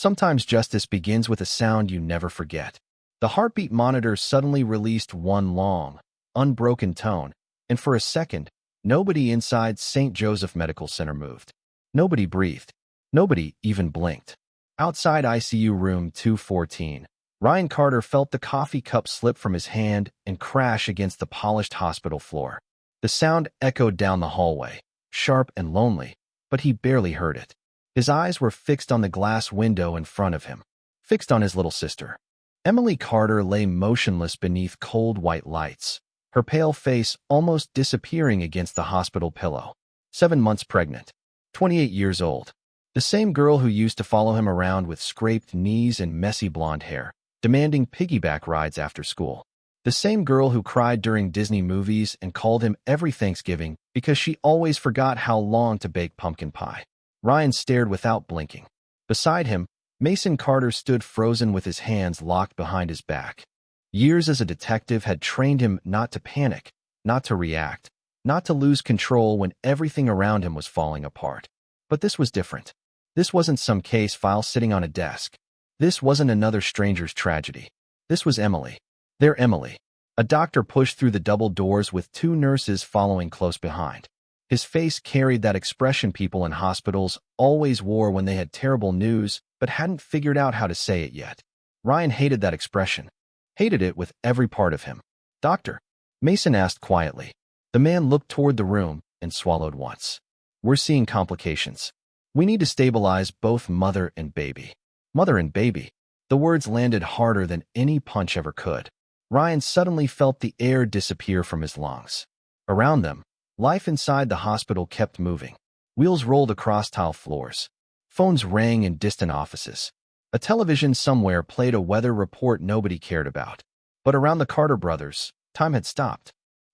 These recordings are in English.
Sometimes justice begins with a sound you never forget. The heartbeat monitor suddenly released one long, unbroken tone, and for a second, nobody inside St. Joseph Medical Center moved. Nobody breathed. Nobody even blinked. Outside ICU room 214, Ryan Carter felt the coffee cup slip from his hand and crash against the polished hospital floor. The sound echoed down the hallway, sharp and lonely, but he barely heard it. His eyes were fixed on the glass window in front of him, fixed on his little sister. Emily Carter lay motionless beneath cold white lights, her pale face almost disappearing against the hospital pillow. 7 months pregnant, 28 years old. The same girl who used to follow him around with scraped knees and messy blonde hair, demanding piggyback rides after school. The same girl who cried during Disney movies and called him every Thanksgiving because she always forgot how long to bake pumpkin pie. Ryan stared without blinking. Beside him, Mason Carter stood frozen with his hands locked behind his back. Years as a detective had trained him not to panic, not to react, not to lose control when everything around him was falling apart. But this was different. This wasn't some case file sitting on a desk. This wasn't another stranger's tragedy. This was Emily. Their Emily. A doctor pushed through the double doors with 2 nurses following close behind. His face carried that expression people in hospitals always wore when they had terrible news but hadn't figured out how to say it yet. Ryan hated that expression. Hated it with every part of him. "Doctor?" Mason asked quietly. The man looked toward the room and swallowed once. "We're seeing complications. We need to stabilize both mother and baby." Mother and baby. The words landed harder than any punch ever could. Ryan suddenly felt the air disappear from his lungs. Around them, life inside the hospital kept moving. Wheels rolled across tile floors. Phones rang in distant offices. A television somewhere played a weather report nobody cared about. But around the Carter brothers, time had stopped.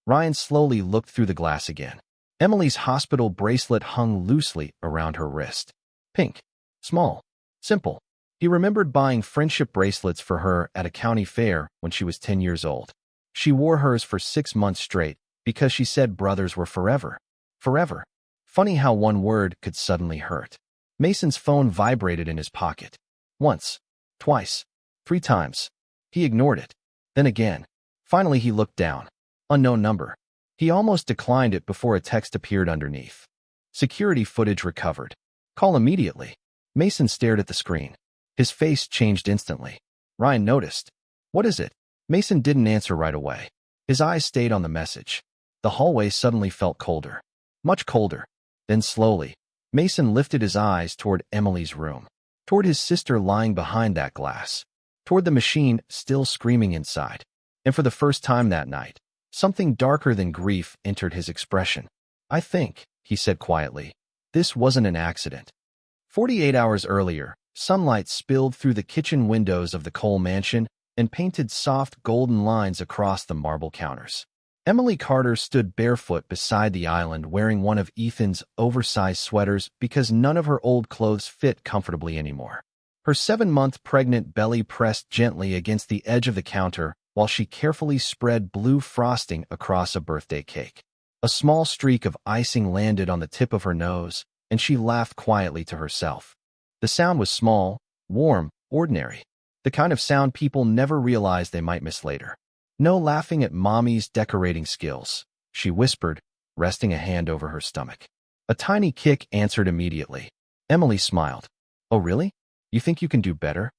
Ryan slowly looked through the glass again. Emily's hospital bracelet hung loosely around her wrist. Pink. Small. Simple. He remembered buying friendship bracelets for her at a county fair when she was 10 years old. She wore hers for 6 months straight because she said brothers were forever. Forever. Funny how one word could suddenly hurt. Mason's phone vibrated in his pocket. Once. Twice. 3 times. He ignored it. Then again. Finally he looked down. Unknown number. He almost declined it before a text appeared underneath. Security footage recovered. Call immediately. Mason stared at the screen. His face changed instantly. Ryan noticed. "What is it?" Mason didn't answer right away. His eyes stayed on the message. The hallway suddenly felt colder. Much colder. Then slowly, Mason lifted his eyes toward Emily's room. Toward his sister lying behind that glass. Toward the machine still screaming inside. And for the first time that night, something darker than grief entered his expression. "I think," he said quietly, "this wasn't an accident." 48 hours earlier, sunlight spilled through the kitchen windows of the Cole mansion and painted soft golden lines across the marble counters. Emily Carter stood barefoot beside the island wearing one of Ethan's oversized sweaters because none of her old clothes fit comfortably anymore. Her 7-month pregnant belly pressed gently against the edge of the counter while she carefully spread blue frosting across a birthday cake. A small streak of icing landed on the tip of her nose, and she laughed quietly to herself. The sound was small, warm, ordinary. The kind of sound people never realized they might miss later. "No laughing at mommy's decorating skills," she whispered, resting a hand over her stomach. A tiny kick answered immediately. Emily smiled. "Oh, really? You think you can do better?"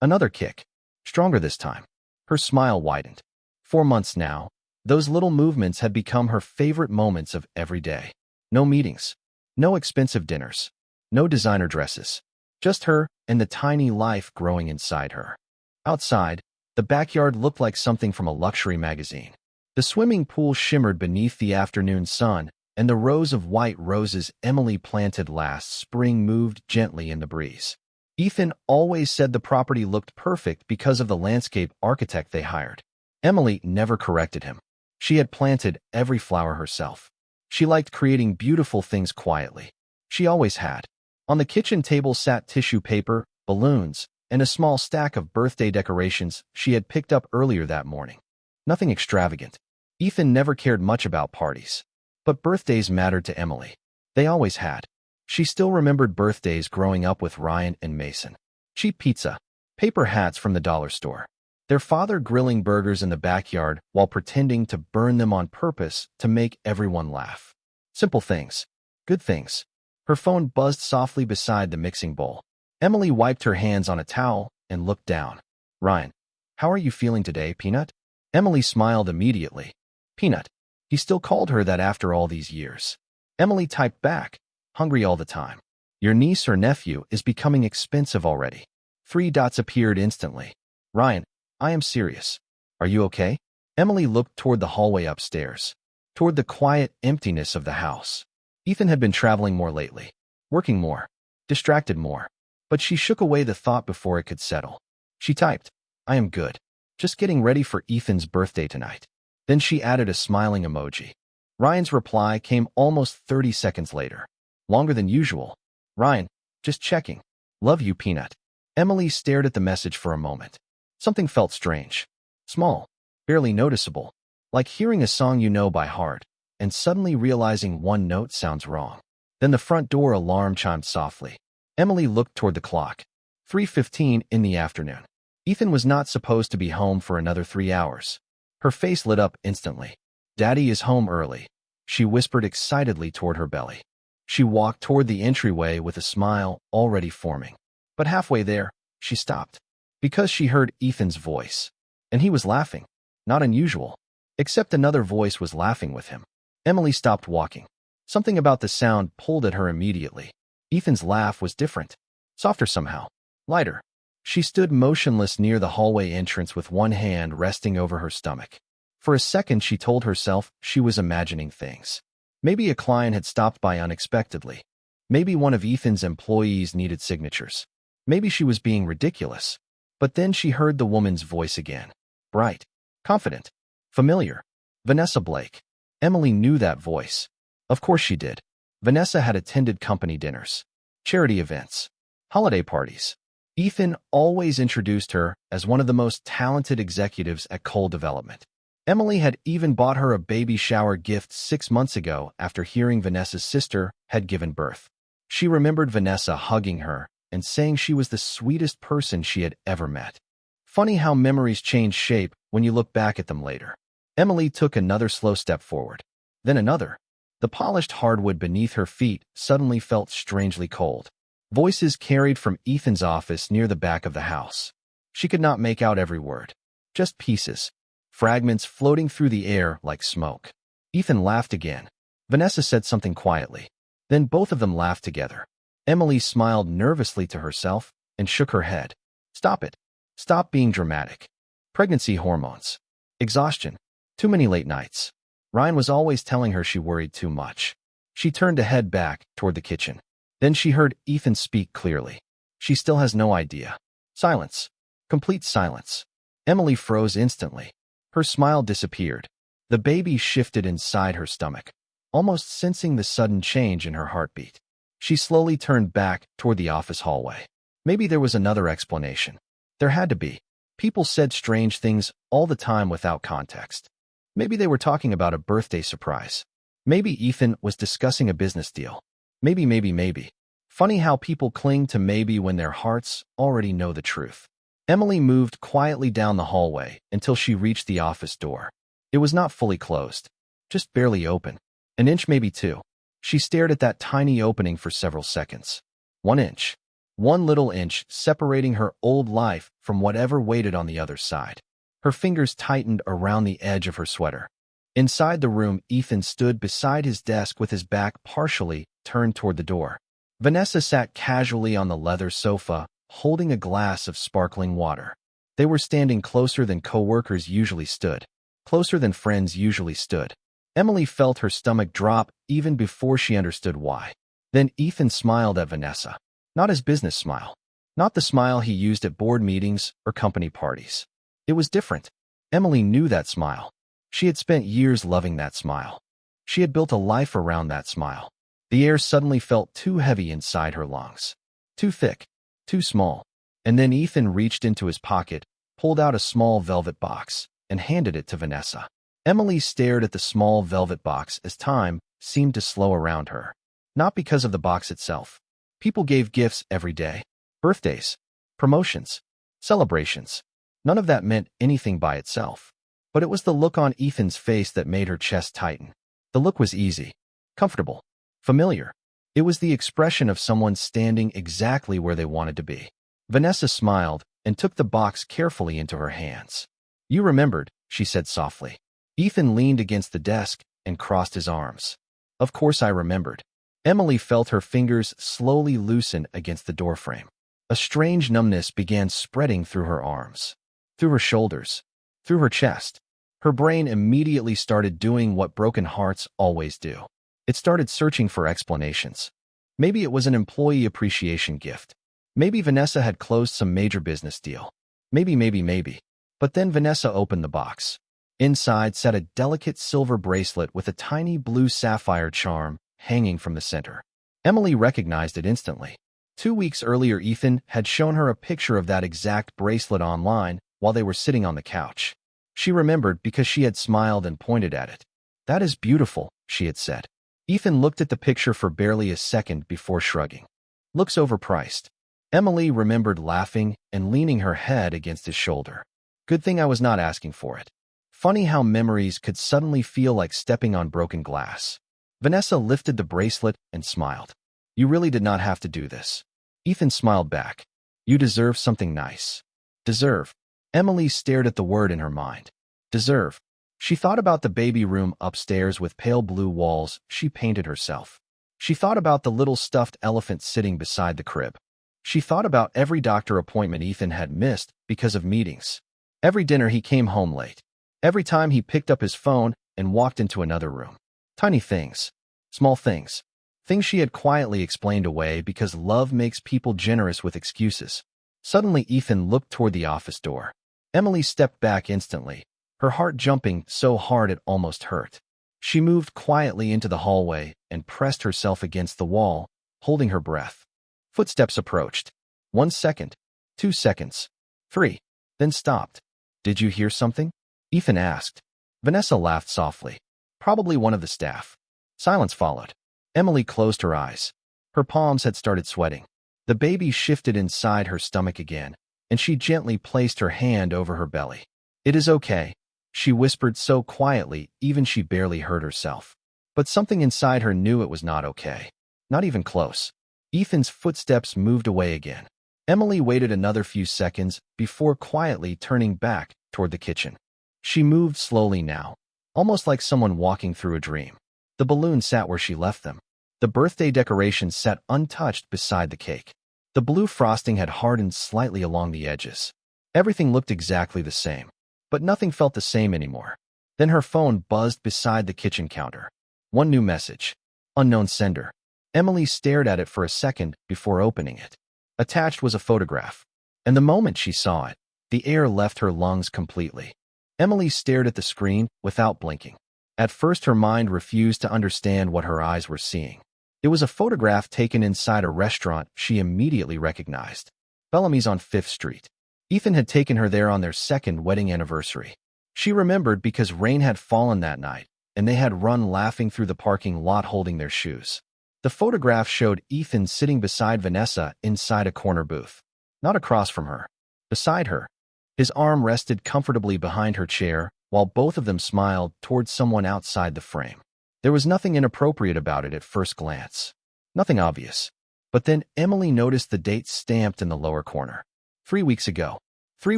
Another kick. Stronger this time. Her smile widened. 4 months now, those little movements had become her favorite moments of every day. No meetings. No expensive dinners. No designer dresses. Just her and the tiny life growing inside her. Outside, the backyard looked like something from a luxury magazine. The swimming pool shimmered beneath the afternoon sun, and the rows of white roses Emily planted last spring moved gently in the breeze. Ethan always said the property looked perfect because of the landscape architect they hired. Emily never corrected him. She had planted every flower herself. She liked creating beautiful things quietly. She always had. On the kitchen table sat tissue paper, balloons, and a small stack of birthday decorations she had picked up earlier that morning. Nothing extravagant. Ethan never cared much about parties. But birthdays mattered to Emily. They always had. She still remembered birthdays growing up with Ryan and Mason. cheap pizza, paper hats from the dollar store. Their father grilling burgers in the backyard while pretending to burn them on purpose to make everyone laugh. Simple things. Good things. Her phone buzzed softly beside the mixing bowl. Emily wiped her hands on a towel and looked down. Ryan, how are you feeling today, Peanut? Emily smiled immediately. Peanut. He still called her that after all these years. Emily typed back, hungry all the time. Your niece or nephew is becoming expensive already. 3 dots appeared instantly. Ryan, I am serious. Are you okay? Emily looked toward the hallway upstairs, toward the quiet emptiness of the house. Ethan had been traveling more lately, working more, distracted more, but she shook away the thought before it could settle. She typed, I am good. Just getting ready for Ethan's birthday tonight. Then she added a smiling emoji. Ryan's reply came almost 30 seconds later. Longer than usual. Ryan, just checking. Love you, Peanut. Emily stared at the message for a moment. Something felt strange. Small. Barely noticeable. Like hearing a song you know by heart, and suddenly realizing one note sounds wrong. Then the front door alarm chimed softly. Emily looked toward the clock. 3:15 in the afternoon. Ethan was not supposed to be home for another 3 hours. Her face lit up instantly. Daddy is home early. She whispered excitedly toward her belly. She walked toward the entryway with a smile already forming. But halfway there, she stopped. Because she heard Ethan's voice. And he was laughing. Not unusual. Except another voice was laughing with him. Emily stopped walking. Something about the sound pulled at her immediately. Ethan's laugh was different. Softer somehow. Lighter. She stood motionless near the hallway entrance with one hand resting over her stomach. For a second she told herself she was imagining things. Maybe a client had stopped by unexpectedly. Maybe one of Ethan's employees needed signatures. Maybe she was being ridiculous. But then she heard the woman's voice again. Bright. Confident. Familiar. Vanessa Blake. Emily knew that voice. Of course she did. Vanessa had attended company dinners, charity events, holiday parties. Ethan always introduced her as one of the most talented executives at Cole Development. Emily had even bought her a baby shower gift 6 months ago after hearing Vanessa's sister had given birth. She remembered Vanessa hugging her and saying she was the sweetest person she had ever met. Funny how memories change shape when you look back at them later. Emily took another slow step forward. Then another. The polished hardwood beneath her feet suddenly felt strangely cold. Voices carried from Ethan's office near the back of the house. She could not make out every word. Just pieces. Fragments floating through the air like smoke. Ethan laughed again. Vanessa said something quietly. Then both of them laughed together. Emily smiled nervously to herself and shook her head. Stop it. Stop being dramatic. Pregnancy hormones. Exhaustion. Too many late nights. Ryan was always telling her she worried too much. She turned to head back toward the kitchen. Then she heard Ethan speak clearly. She still has no idea. Silence. Complete silence. Emily froze instantly. Her smile disappeared. The baby shifted inside her stomach, almost sensing the sudden change in her heartbeat. She slowly turned back toward the office hallway. Maybe there was another explanation. There had to be. People said strange things all the time without context. Maybe they were talking about a birthday surprise. Maybe Ethan was discussing a business deal. Maybe. Funny how people cling to maybe when their hearts already know the truth. Emily moved quietly down the hallway until she reached the office door. It was not fully closed, just barely open. An inch, maybe 2. She stared at that tiny opening for several seconds. 1 inch. One little inch separating her old life from whatever waited on the other side. Her fingers tightened around the edge of her sweater. Inside the room, Ethan stood beside his desk with his back partially turned toward the door. Vanessa sat casually on the leather sofa, holding a glass of sparkling water. They were standing closer than coworkers usually stood, closer than friends usually stood. Emily felt her stomach drop even before she understood why. Then Ethan smiled at Vanessa. Not his business smile. Not the smile he used at board meetings or company parties. It was different. Emily knew that smile. She had spent years loving that smile. She had built a life around that smile. The air suddenly felt too heavy inside her lungs. Too thick. Too small. And then Ethan reached into his pocket, pulled out a small velvet box, and handed it to Vanessa. Emily stared at the small velvet box as time seemed to slow around her. Not because of the box itself. People gave gifts every day. Birthdays. promotions, celebrations. None of that meant anything by itself. But it was the look on Ethan's face that made her chest tighten. The look was easy, comfortable, familiar. It was the expression of someone standing exactly where they wanted to be. Vanessa smiled and took the box carefully into her hands. "You remembered," she said softly. Ethan leaned against the desk and crossed his arms. "Of course I remembered." Emily felt her fingers slowly loosen against the doorframe. A strange numbness began spreading through her arms, through her shoulders, through her chest. Her brain immediately started doing what broken hearts always do. It started searching for explanations. Maybe it was an employee appreciation gift. Maybe Vanessa had closed some major business deal. Maybe. But then Vanessa opened the box. Inside sat a delicate silver bracelet with a tiny blue sapphire charm hanging from the center. Emily recognized it instantly. 2 weeks earlier, Ethan had shown her a picture of that exact bracelet online while they were sitting on the couch. She remembered because she had smiled and pointed at it. "That is beautiful," she had said. Ethan looked at the picture for barely a second before shrugging. "Looks overpriced." Emily remembered laughing and leaning her head against his shoulder. "Good thing I was not asking for it." Funny how memories could suddenly feel like stepping on broken glass. Vanessa lifted the bracelet and smiled. "You really did not have to do this." Ethan smiled back. "You deserve something nice." Deserve. Emily stared at the word in her mind. Deserve. She thought about the baby room upstairs with pale blue walls she painted herself. She thought about the little stuffed elephant sitting beside the crib. She thought about every doctor appointment Ethan had missed because of meetings. Every dinner he came home late. Every time he picked up his phone and walked into another room. Tiny things. Small things. Things she had quietly explained away because love makes people generous with excuses. Suddenly Ethan looked toward the office door. Emily stepped back instantly, her heart jumping so hard it almost hurt. She moved quietly into the hallway and pressed herself against the wall, holding her breath. Footsteps approached. 1 second, 2 seconds, 3, then stopped. "Did you hear something?" Ethan asked. Vanessa laughed softly. "Probably one of the staff." Silence followed. Emily closed her eyes. Her palms had started sweating. The baby shifted inside her stomach again, and she gently placed her hand over her belly. "It is okay," she whispered so quietly even she barely heard herself. But something inside her knew it was not okay. Not even close. Ethan's footsteps moved away again. Emily waited another few seconds before quietly turning back toward the kitchen. She moved slowly now, almost like someone walking through a dream. The balloons sat where she left them. The birthday decorations sat untouched beside the cake. The blue frosting had hardened slightly along the edges. Everything looked exactly the same, but nothing felt the same anymore. Then her phone buzzed beside the kitchen counter. One new message. Unknown sender. Emily stared at it for a second before opening it. Attached was a photograph, and the moment she saw it, the air left her lungs completely. Emily stared at the screen without blinking. At first her mind refused to understand what her eyes were seeing. It was a photograph taken inside a restaurant she immediately recognized. Bellamy's on 5th Street. Ethan had taken her there on their second wedding anniversary. She remembered because rain had fallen that night, and they had run laughing through the parking lot holding their shoes. The photograph showed Ethan sitting beside Vanessa inside a corner booth. Not across from her. Beside her. His arm rested comfortably behind her chair, while both of them smiled towards someone outside the frame. There was nothing inappropriate about it at first glance. Nothing obvious. But then Emily noticed the date stamped in the lower corner. 3 weeks ago. 3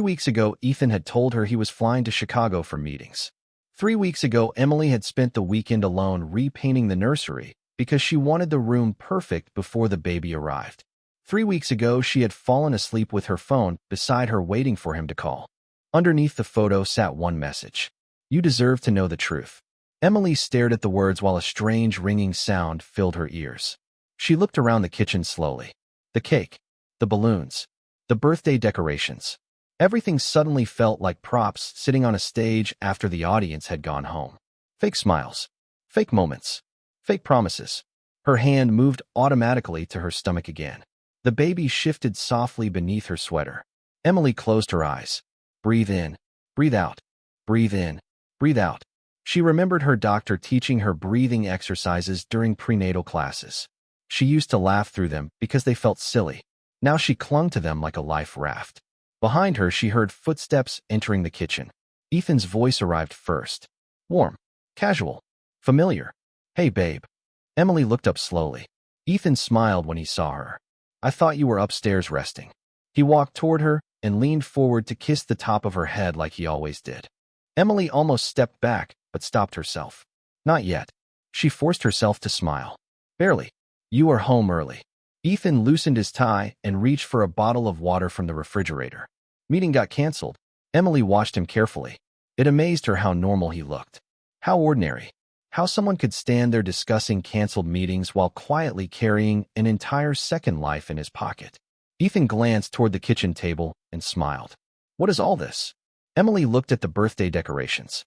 weeks ago, Ethan had told her he was flying to Chicago for meetings. 3 weeks ago, Emily had spent the weekend alone repainting the nursery because she wanted the room perfect before the baby arrived. 3 weeks ago, she had fallen asleep with her phone beside her waiting for him to call. Underneath the photo sat one message. "You deserve to know the truth." Emily stared at the words while a strange ringing sound filled her ears. She looked around the kitchen slowly. The cake, the balloons, the birthday decorations. Everything suddenly felt like props sitting on a stage after the audience had gone home. Fake smiles, fake moments, fake promises. Her hand moved automatically to her stomach again. The baby shifted softly beneath her sweater. Emily closed her eyes. Breathe in, breathe out, breathe in, breathe out. She remembered her doctor teaching her breathing exercises during prenatal classes. She used to laugh through them because they felt silly. Now she clung to them like a life raft. Behind her, she heard footsteps entering the kitchen. Ethan's voice arrived first. Warm, casual, familiar. Hey, babe. Emily looked up slowly. Ethan smiled when he saw her. I thought you were upstairs resting. He walked toward her and leaned forward to kiss the top of her head like he always did. Emily almost stepped back, but stopped herself. Not yet. She forced herself to smile. Barely. You are home early. Ethan loosened his tie and reached for a bottle of water from the refrigerator. Meeting got canceled. Emily watched him carefully. It amazed her how normal he looked. How ordinary. How someone could stand there discussing canceled meetings while quietly carrying an entire second life in his pocket. Ethan glanced toward the kitchen table and smiled. What is all this? Emily looked at the birthday decorations.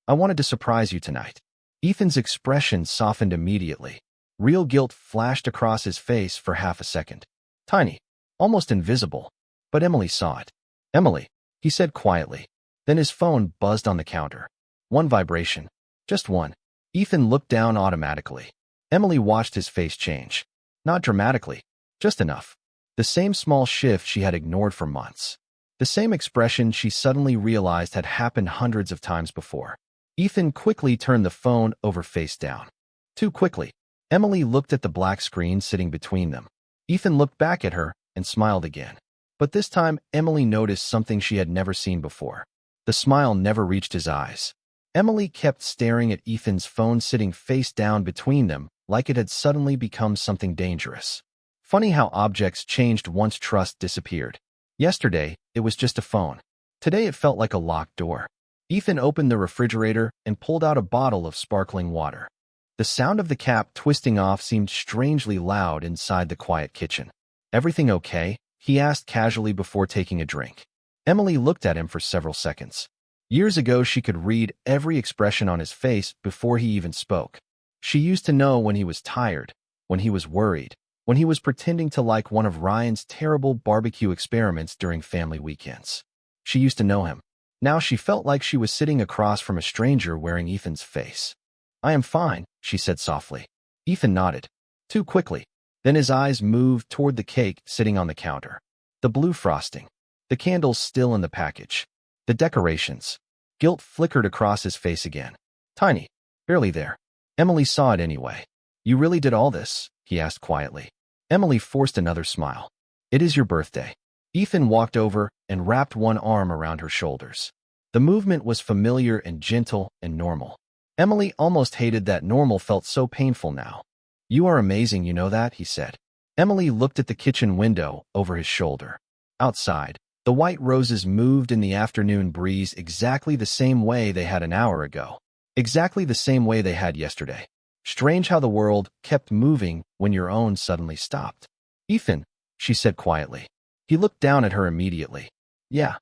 I wanted to surprise you tonight. Ethan's expression softened immediately. Real guilt flashed across his face for half a second. Tiny, almost invisible, but Emily saw it. Emily, he said quietly. Then his phone buzzed on the counter. One vibration. Just one. Ethan looked down automatically. Emily watched his face change. Not dramatically, just enough. The same small shift she had ignored for months. The same expression she suddenly realized had happened hundreds of times before. Ethan quickly turned the phone over face down. Too quickly. Emily looked at the black screen sitting between them. Ethan looked back at her and smiled again. But this time, Emily noticed something she had never seen before. The smile never reached his eyes. Emily kept staring at Ethan's phone sitting face down between them, like it had suddenly become something dangerous. Funny how objects changed once trust disappeared. Yesterday, it was just a phone. Today it felt like a locked door. Ethan opened the refrigerator and pulled out a bottle of sparkling water. The sound of the cap twisting off seemed strangely loud inside the quiet kitchen. Everything okay? He asked casually before taking a drink. Emily looked at him for several seconds. Years ago, she could read every expression on his face before he even spoke. She used to know when he was tired, when he was worried, when he was pretending to like one of Ryan's terrible barbecue experiments during family weekends. She used to know him. Now she felt like she was sitting across from a stranger wearing Ethan's face. I am fine, she said softly. Ethan nodded. Too quickly. Then his eyes moved toward the cake sitting on the counter. The blue frosting. The candles still in the package. The decorations. Guilt flickered across his face again. Tiny. Barely there. Emily saw it anyway. You really did all this? He asked quietly. Emily forced another smile. It is your birthday. Ethan walked over and wrapped one arm around her shoulders. The movement was familiar and gentle and normal. Emily almost hated that normal felt so painful now. You are amazing, you know that, he said. Emily looked at the kitchen window over his shoulder. Outside, the white roses moved in the afternoon breeze exactly the same way they had an hour ago. Exactly the same way they had yesterday. Strange how the world kept moving when your own suddenly stopped. Ethan, she said quietly. He looked down at her immediately. Yeah.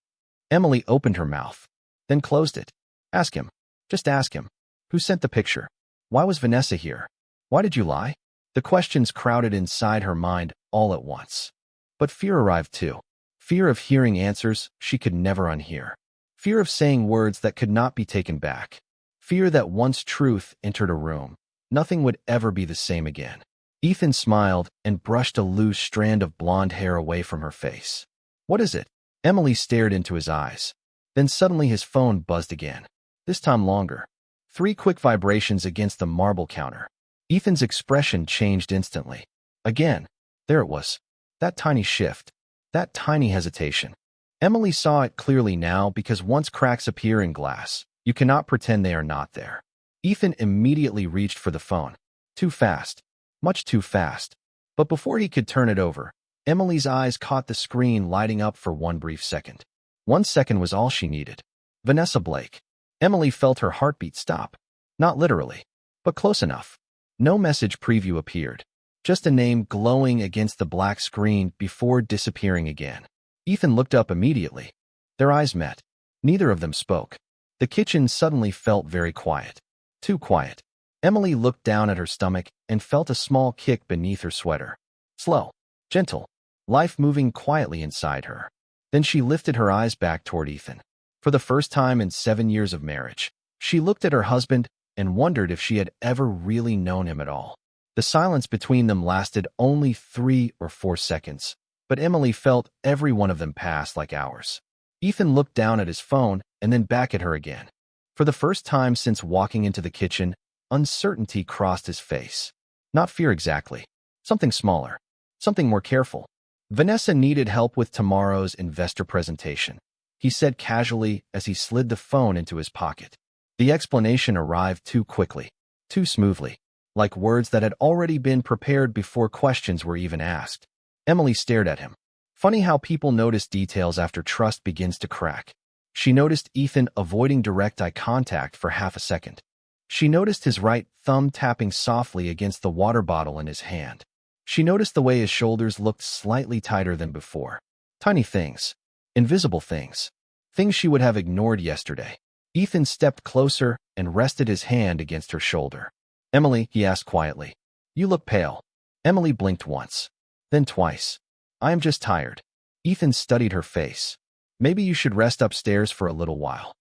Emily opened her mouth, then closed it. Ask him. Just ask him. Who sent the picture? Why was Vanessa here? Why did you lie? The questions crowded inside her mind all at once. But fear arrived too. Fear of hearing answers she could never unhear. Fear of saying words that could not be taken back. Fear that once truth entered a room, nothing would ever be the same again. Ethan smiled and brushed a loose strand of blonde hair away from her face. What is it? Emily stared into his eyes. Then suddenly his phone buzzed again. This time longer. 3 quick vibrations against the marble counter. Ethan's expression changed instantly. Again. There it was. That tiny shift. That tiny hesitation. Emily saw it clearly now because once cracks appear in glass, you cannot pretend they are not there. Ethan immediately reached for the phone. Too fast. Much too fast. But before he could turn it over, Emily's eyes caught the screen lighting up for one brief second. 1 second was all she needed. Vanessa Blake. Emily felt her heartbeat stop. Not literally, but close enough. No message preview appeared. Just a name glowing against the black screen before disappearing again. Ethan looked up immediately. Their eyes met. Neither of them spoke. The kitchen suddenly felt very quiet. Too quiet. Emily looked down at her stomach and felt a small kick beneath her sweater. Slow. Gentle. Life moving quietly inside her. Then she lifted her eyes back toward Ethan. For the first time in 7 years of marriage, she looked at her husband and wondered if she had ever really known him at all. The silence between them lasted only 3 or 4 seconds, but Emily felt every one of them pass like hours. Ethan looked down at his phone and then back at her again. For the first time since walking into the kitchen, uncertainty crossed his face. Not fear exactly. Something smaller. Something more careful. Vanessa needed help with tomorrow's investor presentation, he said casually as he slid the phone into his pocket. The explanation arrived too quickly, too smoothly, like words that had already been prepared before questions were even asked. Emily stared at him. Funny how people notice details after trust begins to crack. She noticed Ethan avoiding direct eye contact for half a second. She noticed his right thumb tapping softly against the water bottle in his hand. She noticed the way his shoulders looked slightly tighter than before. Tiny things. Invisible things. Things she would have ignored yesterday. Ethan stepped closer and rested his hand against her shoulder. "Emily," he asked quietly. "You look pale." Emily blinked once. Then twice. "I am just tired." Ethan studied her face. "Maybe you should rest upstairs for a little while."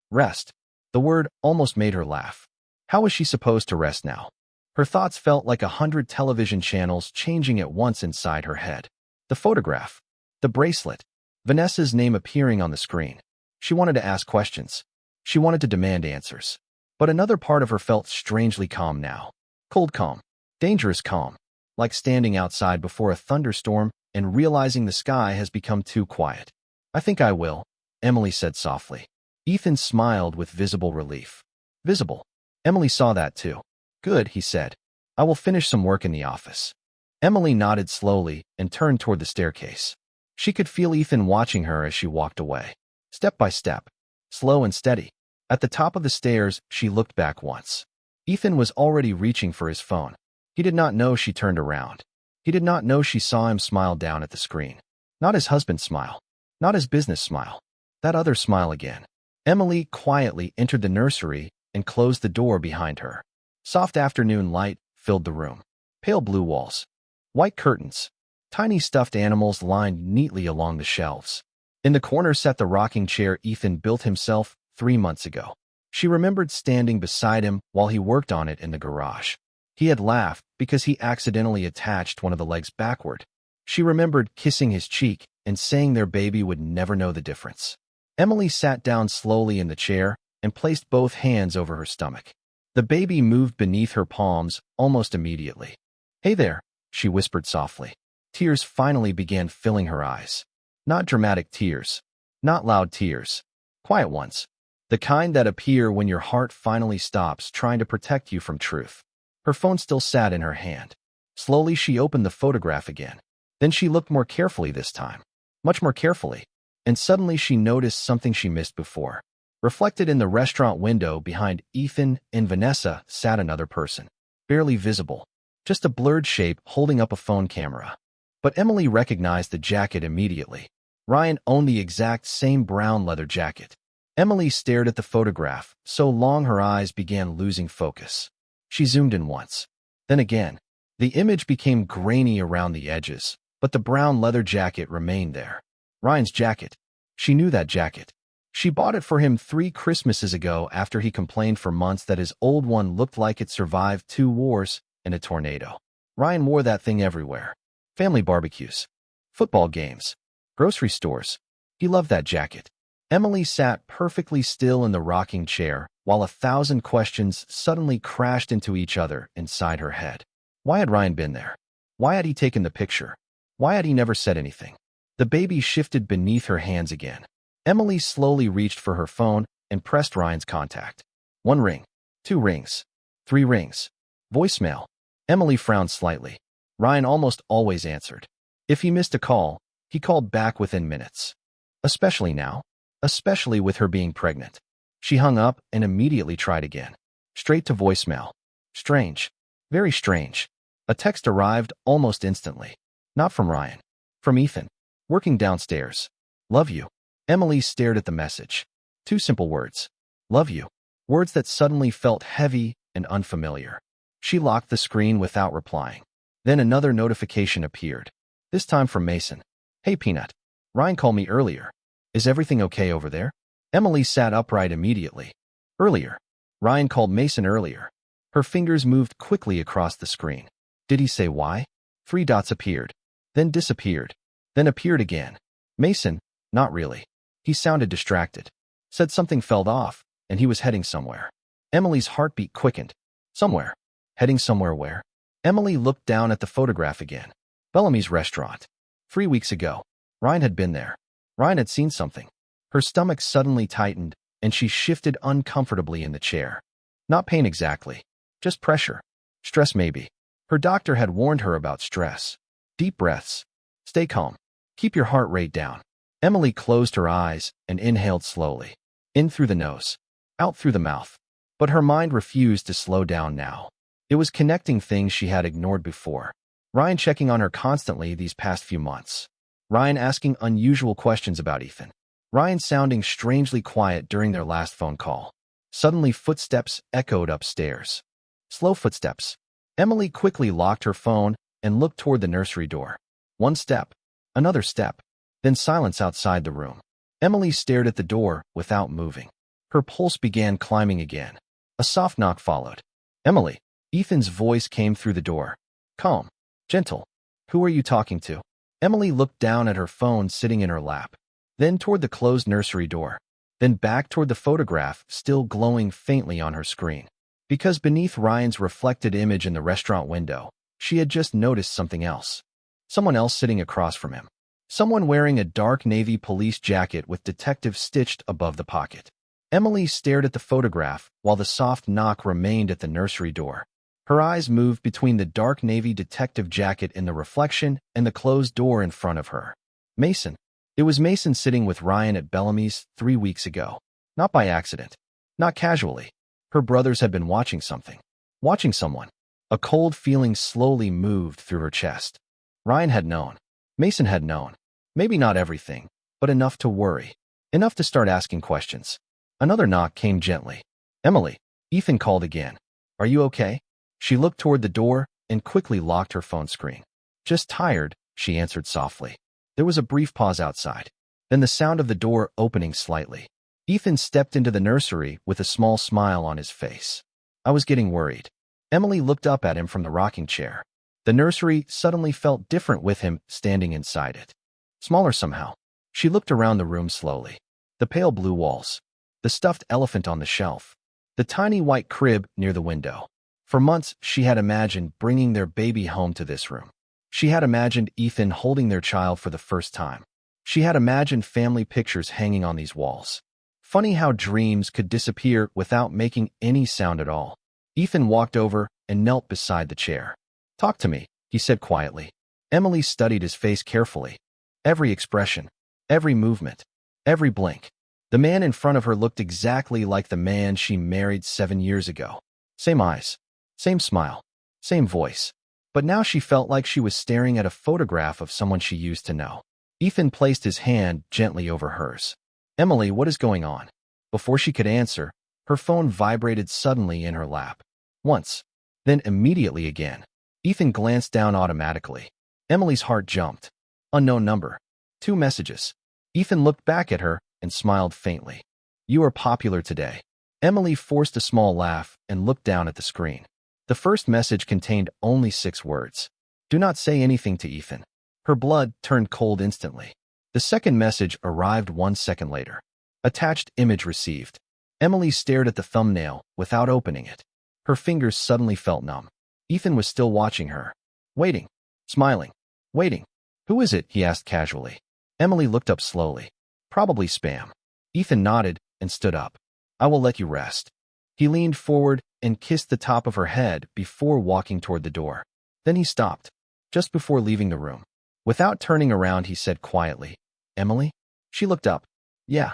Rest. The word almost made her laugh. How was she supposed to rest now? Her thoughts felt like 100 television channels changing at once inside her head. The photograph. The bracelet. Vanessa's name appearing on the screen. She wanted to ask questions. She wanted to demand answers. But another part of her felt strangely calm now. Cold calm. Dangerous calm. Like standing outside before a thunderstorm and realizing the sky has become too quiet. "I think I will," Emily said softly. Ethan smiled with visible relief. Visible. Emily saw that too. "Good," he said. "I will finish some work in the office." Emily nodded slowly and turned toward the staircase. She could feel Ethan watching her as she walked away. Step by step. Slow and steady. At the top of the stairs, she looked back once. Ethan was already reaching for his phone. He did not know she turned around. He did not know she saw him smile down at the screen. Not his husband's smile. Not his business smile. That other smile again. Emily quietly entered the nursery and closed the door behind her. Soft afternoon light filled the room. Pale blue walls. White curtains. Tiny stuffed animals lined neatly along the shelves. In the corner sat the rocking chair Ethan built himself 3 months ago. She remembered standing beside him while he worked on it in the garage. He had laughed because he accidentally attached one of the legs backward. She remembered kissing his cheek and saying their baby would never know the difference. Emily sat down slowly in the chair and placed both hands over her stomach. The baby moved beneath her palms almost immediately. "Hey there," she whispered softly. Tears finally began filling her eyes. Not dramatic tears. Not loud tears. Quiet ones. The kind that appear when your heart finally stops trying to protect you from truth. Her phone still sat in her hand. Slowly she opened the photograph again. Then she looked more carefully this time. Much more carefully. And suddenly she noticed something she missed before. Reflected in the restaurant window behind Ethan and Vanessa sat another person. Barely visible. Just a blurred shape holding up a phone camera. But Emily recognized the jacket immediately. Ryan owned the exact same brown leather jacket. Emily stared at the photograph, so long her eyes began losing focus. She zoomed in once. Then again. The image became grainy around the edges, but the brown leather jacket remained there. Ryan's jacket. She knew that jacket. She bought it for him 3 Christmases ago after he complained for months that his old one looked like it survived 2 wars and a tornado. Ryan wore that thing everywhere. Family barbecues. Football games. Grocery stores. He loved that jacket. Emily sat perfectly still in the rocking chair while 1,000 questions suddenly crashed into each other inside her head. Why had Ryan been there? Why had he taken the picture? Why had he never said anything? The baby shifted beneath her hands again. Emily slowly reached for her phone and pressed Ryan's contact. 1 ring. 2 rings. 3 rings. Voicemail. Emily frowned slightly. Ryan almost always answered. If he missed a call, he called back within minutes. Especially now. Especially with her being pregnant. She hung up and immediately tried again. Straight to voicemail. Strange. Very strange. A text arrived almost instantly. Not from Ryan. From Ethan. Working downstairs. Love you. Emily stared at the message. 2 simple words. Love you. Words that suddenly felt heavy and unfamiliar. She locked the screen without replying. Then another notification appeared. This time from Mason. Hey Peanut. Ryan called me earlier. Is everything okay over there? Emily sat upright immediately. Earlier. Ryan called Mason earlier. Her fingers moved quickly across the screen. Did he say why? 3 dots appeared. Then disappeared. then appeared again. Mason, not really. He sounded distracted. Said something fell off, and he was heading somewhere. Emily's heartbeat quickened. Somewhere. Heading somewhere where? Emily looked down at the photograph again. Bellamy's restaurant. 3 weeks ago. Ryan had been there. Ryan had seen something. Her stomach suddenly tightened, and she shifted uncomfortably in the chair. Not pain exactly. Just pressure. Stress maybe. Her doctor had warned her about stress. Deep breaths. Stay calm. Keep your heart rate down. Emily closed her eyes and inhaled slowly. In through the nose. Out through the mouth. But her mind refused to slow down now. It was connecting things she had ignored before. Ryan checking on her constantly these past few months. Ryan asking unusual questions about Ethan. Ryan sounding strangely quiet during their last phone call. Suddenly footsteps echoed upstairs. Slow footsteps. Emily quickly locked her phone and looked toward the nursery door. One step. Another step. Then silence outside the room. Emily stared at the door without moving. Her pulse began climbing again. A soft knock followed. Emily. Ethan's voice came through the door. Calm. Gentle. Who are you talking to? Emily looked down at her phone sitting in her lap. Then toward the closed nursery door. Then back toward the photograph still glowing faintly on her screen. Because beneath Ryan's reflected image in the restaurant window, she had just noticed something else. Someone else sitting across from him. Someone wearing a dark navy police jacket with detective stitched above the pocket. Emily stared at the photograph while the soft knock remained at the nursery door. Her eyes moved between the dark navy detective jacket in the reflection and the closed door in front of her. Mason. It was Mason sitting with Ryan at Bellamy's 3 weeks ago. Not by accident. Not casually. Her brothers had been watching something. Watching someone. A cold feeling slowly moved through her chest. Ryan had known. Mason had known. Maybe not everything, but enough to worry. Enough to start asking questions. Another knock came gently. Emily. Ethan called again. Are you okay? She looked toward the door and quickly locked her phone screen. Just tired, she answered softly. There was a brief pause outside. Then the sound of the door opening slightly. Ethan stepped into the nursery with a small smile on his face. I was getting worried. Emily looked up at him from the rocking chair. The nursery suddenly felt different with him standing inside it. Smaller somehow. She looked around the room slowly. The pale blue walls. The stuffed elephant on the shelf. The tiny white crib near the window. For months, she had imagined bringing their baby home to this room. She had imagined Ethan holding their child for the first time. She had imagined family pictures hanging on these walls. Funny how dreams could disappear without making any sound at all. Ethan walked over and knelt beside the chair. Talk to me, he said quietly. Emily studied his face carefully. Every expression, every movement, every blink. The man in front of her looked exactly like the man she married 7 years ago. Same eyes, same smile, same voice. But now she felt like she was staring at a photograph of someone she used to know. Ethan placed his hand gently over hers. Emily, what is going on? Before she could answer, her phone vibrated suddenly in her lap. Once, then immediately again. Ethan glanced down automatically. Emily's heart jumped. Unknown number. 2 messages. Ethan looked back at her and smiled faintly. You are popular today. Emily forced a small laugh and looked down at the screen. The first message contained only 6 words. Do not say anything to Ethan. Her blood turned cold instantly. The second message arrived 1 second later. Attached image received. Emily stared at the thumbnail without opening it. Her fingers suddenly felt numb. Ethan was still watching her. Waiting. Smiling. Waiting. Who is it? He asked casually. Emily looked up slowly. Probably spam. Ethan nodded and stood up. I will let you rest. He leaned forward and kissed the top of her head before walking toward the door. Then he stopped, just before leaving the room. Without turning around, he said quietly, Emily? She looked up. Yeah.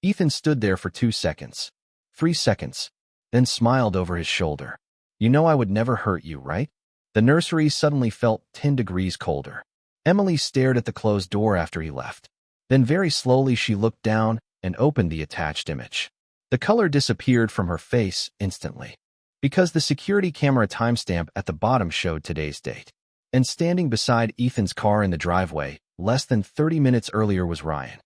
Ethan stood there for 2 seconds. 3 seconds. Then smiled over his shoulder. You know I would never hurt you, right? The nursery suddenly felt 10 degrees colder. Emily stared at the closed door after he left. Then very slowly she looked down and opened the attached image. The color disappeared from her face instantly, because the security camera timestamp at the bottom showed today's date. And standing beside Ethan's car in the driveway, less than 30 minutes earlier was Ryan.